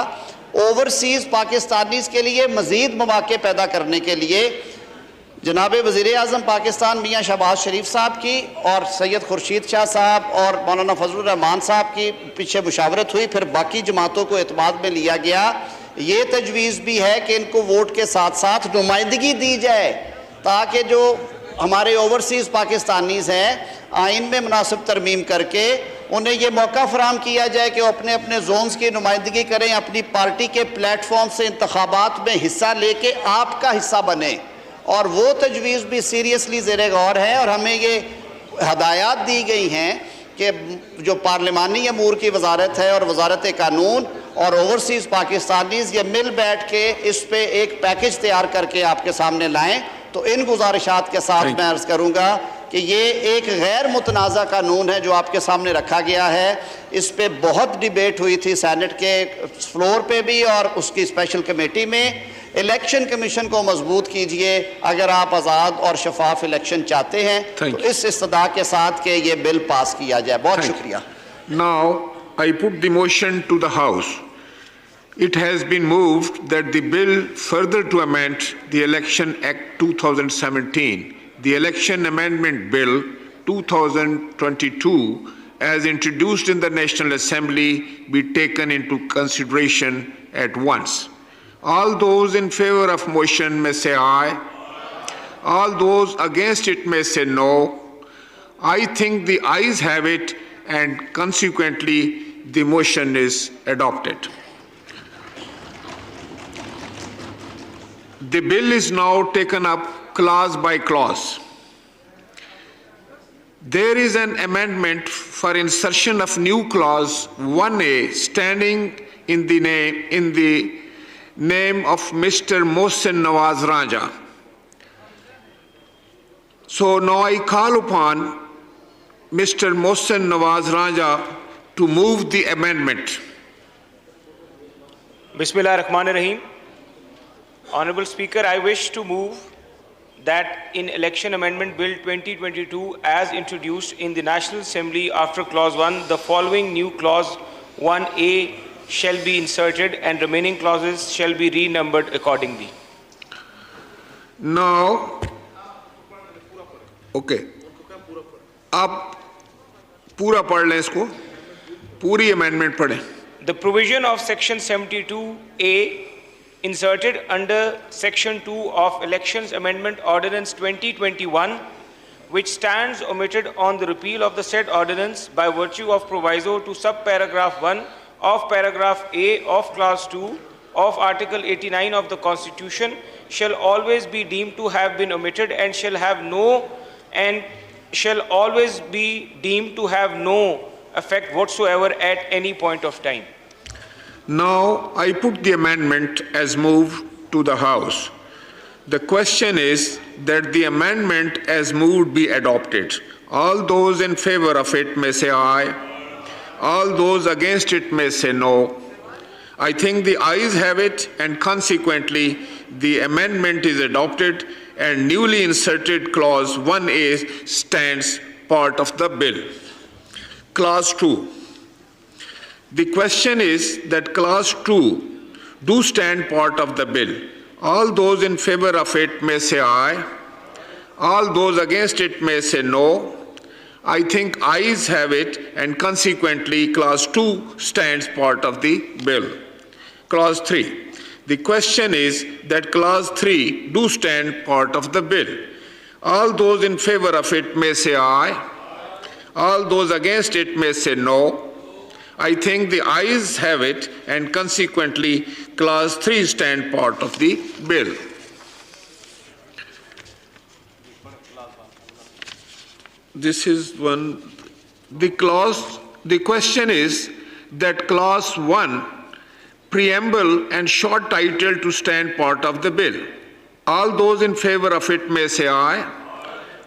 اوورسیز پاکستانیز کے لیے مزید مواقع پیدا کرنے کے لیے جناب وزیر اعظم پاکستان میاں شہباز شریف صاحب کی اور سید خورشید شاہ صاحب اور مولانا فضل الرحمان صاحب کی پیچھے مشاورت ہوئی, پھر باقی جماعتوں کو اعتماد میں لیا گیا. یہ تجویز بھی ہے کہ ان کو ووٹ کے ساتھ ساتھ نمائندگی دی جائے تاکہ جو ہمارے اوورسیز پاکستانیز ہیں آئین میں مناسب ترمیم کر کے انہیں یہ موقع فراہم کیا جائے کہ وہ اپنے اپنے زونز کی نمائندگی کریں, اپنی پارٹی کے پلیٹ فارم سے انتخابات میں حصہ لے کے آپ کا حصہ بنیں. اور وہ تجویز بھی سیریسلی زیر غور ہے اور ہمیں یہ ہدایات دی گئی ہیں کہ جو پارلیمانی امور کی وزارت ہے اور وزارت قانون اور اوورسیز پاکستانیز یہ مل بیٹھ کے اس پہ ایک پیکج تیار کر کے آپ کے سامنے لائیں. تو ان گزارشات کے ساتھ میں عرض کروں گا کہ یہ ایک غیر متنازع قانون ہے جو آپ کے سامنے رکھا گیا ہے. اس پہ بہت ڈیبیٹ ہوئی تھی سینٹ کے فلور پہ بھی اور اس کی اسپیشل کمیٹی میں. الیکشن کمیشن کو مضبوط کیجئے اگر آپ آزاد اور شفاف الیکشن چاہتے ہیں تو اس استدعا کے ساتھ کہ یہ بل پاس کیا جائے. بہت شکریہ. Now, I put the motion to the House. It has been moved that the bill further to amend the Election Act 2017, the Election Amendment Bill 2022, as introduced in the National Assembly, be taken into consideration at once. All those in favor of motion may say aye. All those against it may say no. I think the ayes have it and consequently the motion is adopted. The bill is now taken up clause by clause. There is an amendment for insertion of new clause 1A standing in the name of Mr. Mohsen Nawaz Raja. So now I call upon Mr. Mohsen Nawaz Raja to move the amendment. Bismillah ar-Rahman ar-Rahim. Honorable Speaker, I wish to move that in Election Amendment Bill 2022 as introduced in the National Assembly after Clause 1, the following new Clause 1A shall be inserted and remaining clauses shall be renumbered accordingly. Now, okay. آپ پورا پڑھ لیں اس کو, پوری amendment پڑھیں. The provision of Section 72A inserted under Section 2 of Elections Amendment Ordinance 2021, which stands omitted on the repeal of the said ordinance by virtue of proviso to subparagraph 1 of paragraph A of clause 2 of Article 89 of the Constitution shall always be deemed to have been omitted and shall always be deemed to have no effect whatsoever at any point of time. Now I put the amendment as moved to the House. The question is that the amendment as moved be adopted. All those in favor of it may say aye. All those against it may say no. I think the ayes have it and consequently the amendment is adopted and newly inserted clause 1A stands part of the bill. Clause 2. The question is that clause 2 do stand part of the bill. All those in favor of it may say aye. All those against it may say no. I think ayes have it and consequently clause 2 stands part of the bill. Clause 3. The question is that clause 3 do stand part of the bill. All those in favor of it may say aye. All those against it may say no. I think the ayes have it, and consequently, Clause 3 stand part of the bill. This is one. The question is that Clause 1, preamble and short title to stand part of the bill. All those in favor of it may say aye.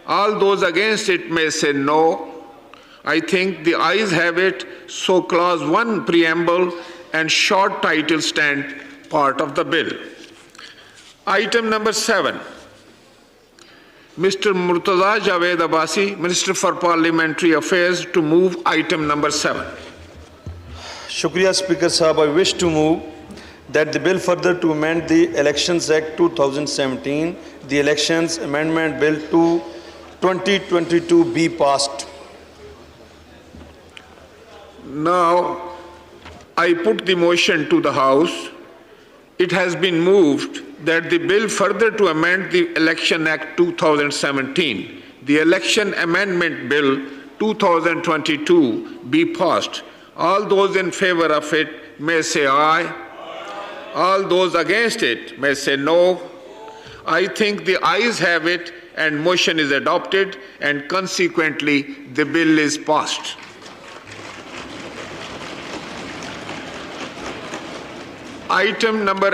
All those against it may say no. I think the ayes have it, so Clause 1, preamble and short title stand part of the bill. Item number 7. Mr. Murtaza Javed Abbasi, Minister for Parliamentary Affairs, to move item number 7. Shukriya Speaker Sahab, I wish to move that the bill further to amend the Elections Act 2017, the Elections Amendment Bill 2022 be passed. Now, I put the motion to the House. It has been moved that the bill further to amend the Election Act 2017, the Election Amendment Bill 2022 be passed. All those in favor of it may say aye. All those against it may say no. I think the ayes have it, and motion is adopted, and consequently the bill is passed. Item number